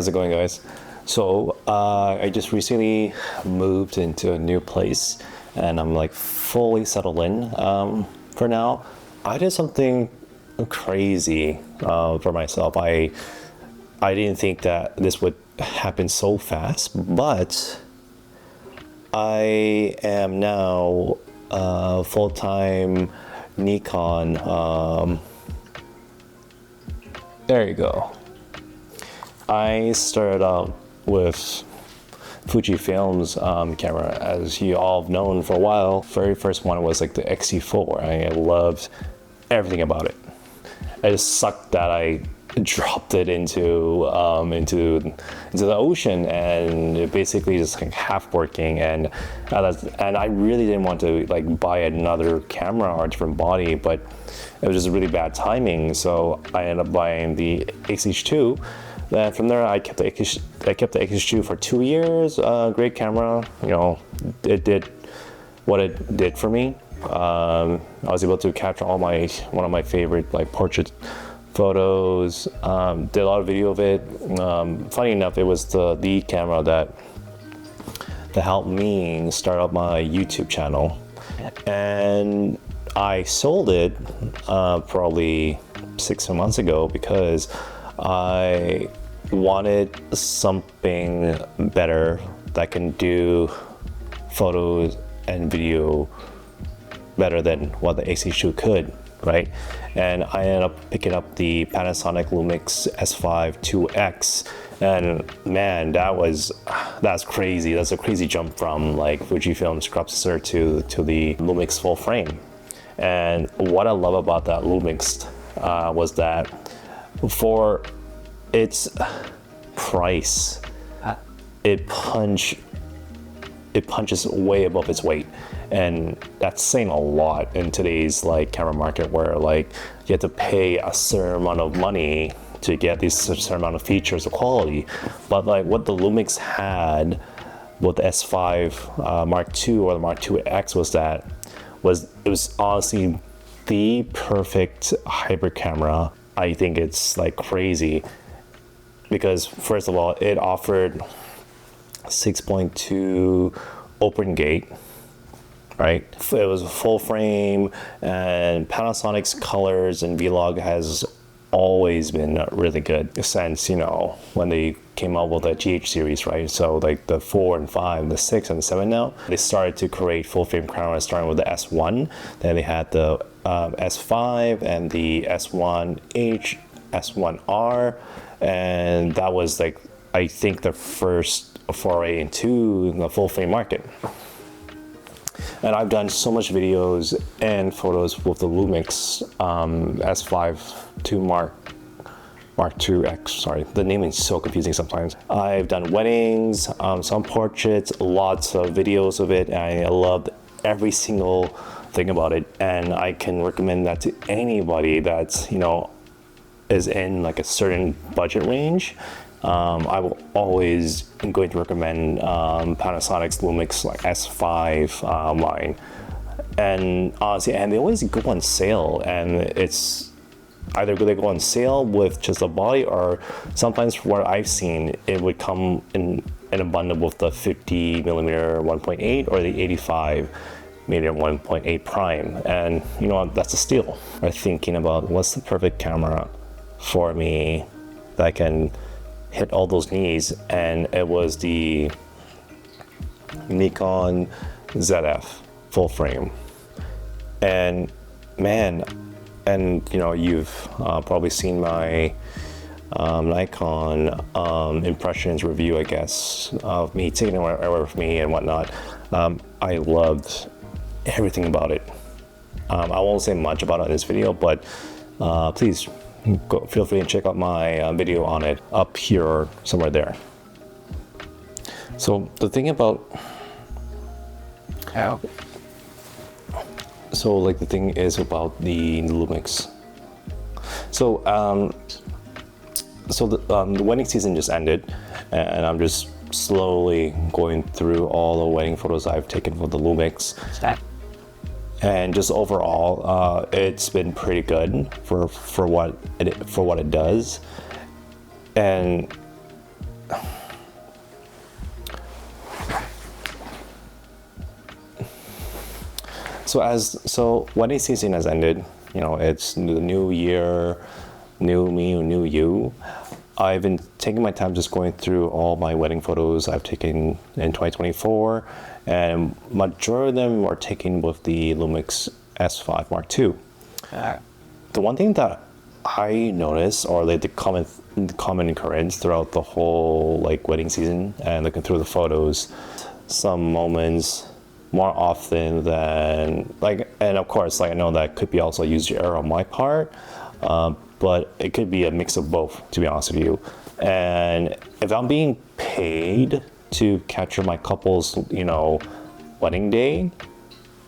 how's it going, guys? So I just recently moved into a new place and I'm like fully settled in for now. I did something crazy for myself. I didn't think that this would happen so fast, but I am now a full-time Nikon. There you go. I started out with Fujifilm's camera, as you all have known for a while. Very first one was like the X-T4. I loved everything about it. It just sucked that I dropped it into the ocean, and it basically just like half working, and I really didn't want to like buy another camera or a different body, but it was just really bad timing. So I ended up buying the X-H2. Then from there, I kept the X-H2 for 2 years. Great camera, you know, it did what it did for me. I was able to capture one of my favorite like portrait photos. Did a lot of video of it. Funny enough, it was the camera that helped me start up my YouTube channel, and I sold it probably 6 months ago because I wanted something better that can do photos and video better than what the X-H2 could, right? And I ended up picking up the Panasonic Lumix S5IIX, and man, that's crazy. That's a crazy jump from like Fujifilm's crop sensor to the Lumix full frame. And what I love about that Lumix was that for its price, it punches way above its weight, and that's saying a lot in today's like camera market, where like you have to pay a certain amount of money to get these certain amount of features or quality. But like what the Lumix had with the S5 Mark II or the Mark IIX was it was honestly the perfect hybrid camera. I think it's like crazy because first of all, it offered 6.2 open gate, right? It was a full frame, and Panasonic's colors and vlog has always been really good since, you know, when they came out with the GH series, right? So like the 4 and 5, the 6 and the 7 now, they started to create full frame cameras starting with the S1. Then they had the S5 and the S1H, S1R, and that was like, I think, the first foray into the full frame market. And I've done so much videos and photos with the Lumix S5 II Mark IIX. Sorry, the naming is so confusing sometimes. I've done weddings, some portraits, lots of videos of it, and I loved every single thing about it. And I can recommend that to anybody that's, you know, is in like a certain budget range. I will always going to recommend Panasonic's Lumix like S5 line, and honestly, and they always go on sale, and it's either they go on sale with just a body, or sometimes from what I've seen, it would come in a bundle with the 50mm 1.8 or the 85mm 1.8 prime, and you know, that's a steal. I'm thinking about what's the perfect camera for me that can hit all those needs, and it was the Nikon ZF full frame. And man, and you know, you've probably seen my Nikon impressions review, I guess, of me taking it everywhere with me and whatnot. I loved everything about it. I won't say much about it in this video, but please feel free to check out my video on it up here or somewhere there. So the thing about the thing is about the Lumix. So the wedding season just ended, and I'm just slowly going through all the wedding photos I've taken for the Lumix. And just overall, it's been pretty good for what it does. And So wedding season has ended. You know, it's the new year, new me, new you. I've been taking my time just going through all my wedding photos I've taken in 2024, and majority of them are taken with the Lumix S5 Mark II. The one thing that I noticed, or like the common occurrence throughout the whole like wedding season and looking through the photos, some moments more often than like, and of course, like I know that could be also user error on my part, but it could be a mix of both, to be honest with you. And if I'm being paid to capture my couple's, you know, wedding day,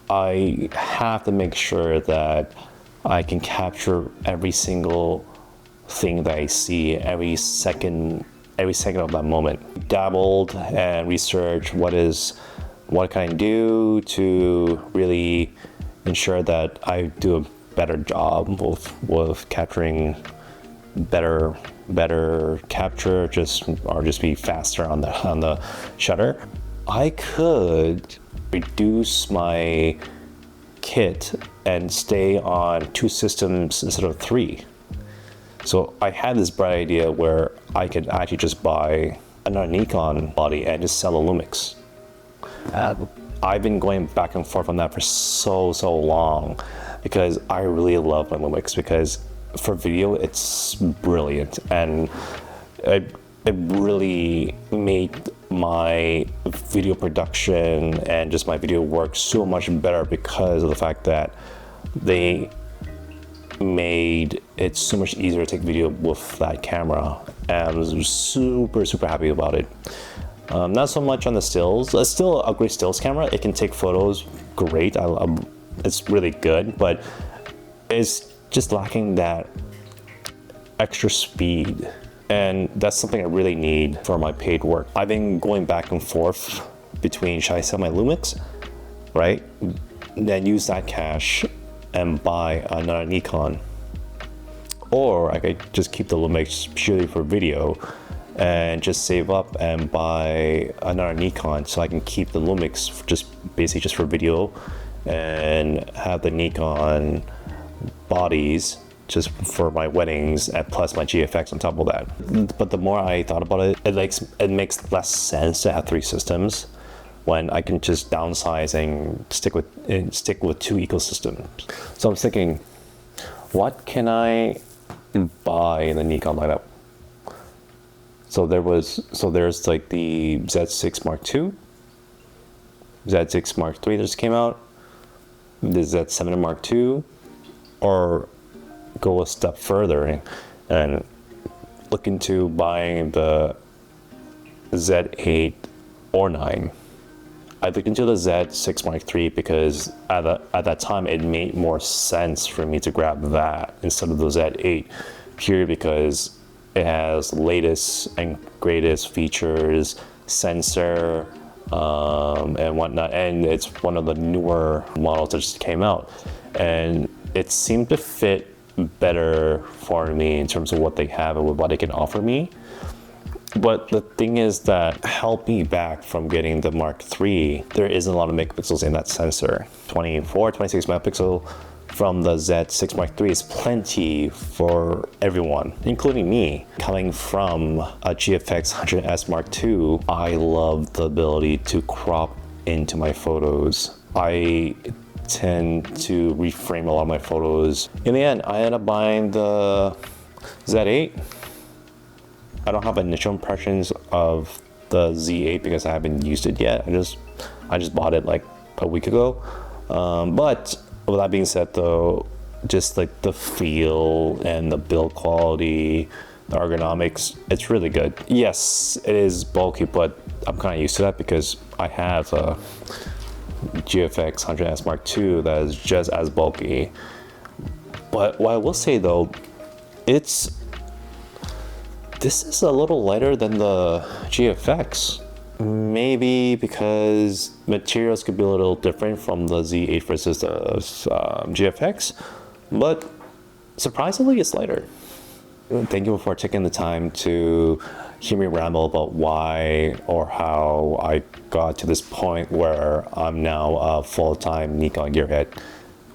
I have to make sure that I can capture every single thing that I see, every second of that moment. Dabbled and researched what can I do to really ensure that I do a better job with capturing better capture, just be faster on the shutter. I could reduce my kit and stay on 2 systems instead of 3. So I had this bright idea where I could actually just buy another Nikon body and just sell a Lumix. I've been going back and forth on that for so long because I really love my Lumix, because for video it's brilliant, and it really made my video production and just my video work so much better because of the fact that they made it so much easier to take video with that camera, and I was super happy about it. Not so much on the stills. It's still a great stills camera. It can take photos great. It's really good, but it's just lacking that extra speed, and that's something I really need for my paid work. I've been going back and forth between, should I sell my Lumix, right, then use that cash and buy another Nikon, or I could just keep the Lumix purely for video and just save up and buy another Nikon so I can keep the Lumix basically just for video and have the Nikon bodies just for my weddings, and plus my GFX on top of that. But the more I thought about it, it makes less sense to have 3 systems when I can just downsize and stick with 2 ecosystems. So I'm thinking, what can I buy in the Nikon lineup? So there's like the Z6 Mark II, Z6 Mark III that just came out, the Z7 Mark II, or go a step further and look into buying the Z8 or 9. I looked into the Z6 Mark III because at that time it made more sense for me to grab that instead of the Z8, purely because it has latest and greatest features, sensor, and whatnot, and it's one of the newer models that just came out, and it seemed to fit better for me in terms of what they have and what they can offer me. But the thing is that held me back from getting the Mark III. There isn't a lot of megapixels in that sensor. 24, 26 megapixel from the Z6 Mark III is plenty for everyone, including me. Coming from a GFX 100S Mark II, I love the ability to crop into my photos. I tend to reframe a lot of my photos. In the end, I ended up buying the Z8. I don't have initial impressions of the Z8 because I haven't used it yet. I just bought it like a week ago. But with that being said though, just like the feel and the build quality, the ergonomics, it's really good. Yes, it is bulky, but I'm kind of used to that because I have a GFX 100S Mark II that is just as bulky. But what I will say though, this is a little lighter than the GFX. Maybe because materials could be a little different from the Z8 versus the GFX, but surprisingly it's lighter. Thank you for taking the time to hear me ramble about why or how I got to this point where I'm now a full-time Nikon gearhead.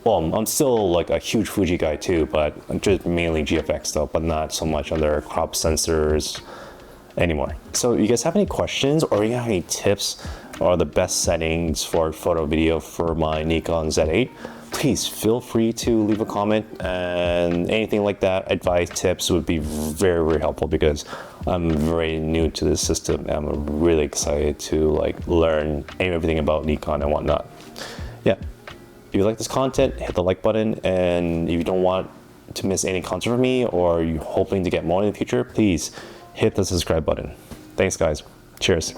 Well, I'm still like a huge Fuji guy too, but just mainly GFX stuff, but not so much other crop sensors anymore. So you guys have any questions or you have any tips or the best settings for photo video for my Nikon Z8? Please feel free to leave a comment, and anything like that, advice, tips would be very, very helpful because I'm very new to this system and I'm really excited to like learn everything about Nikon and whatnot. Yeah, if you like this content, hit the like button, and if you don't want to miss any content from me or you're hoping to get more in the future, please hit the subscribe button. Thanks guys, cheers.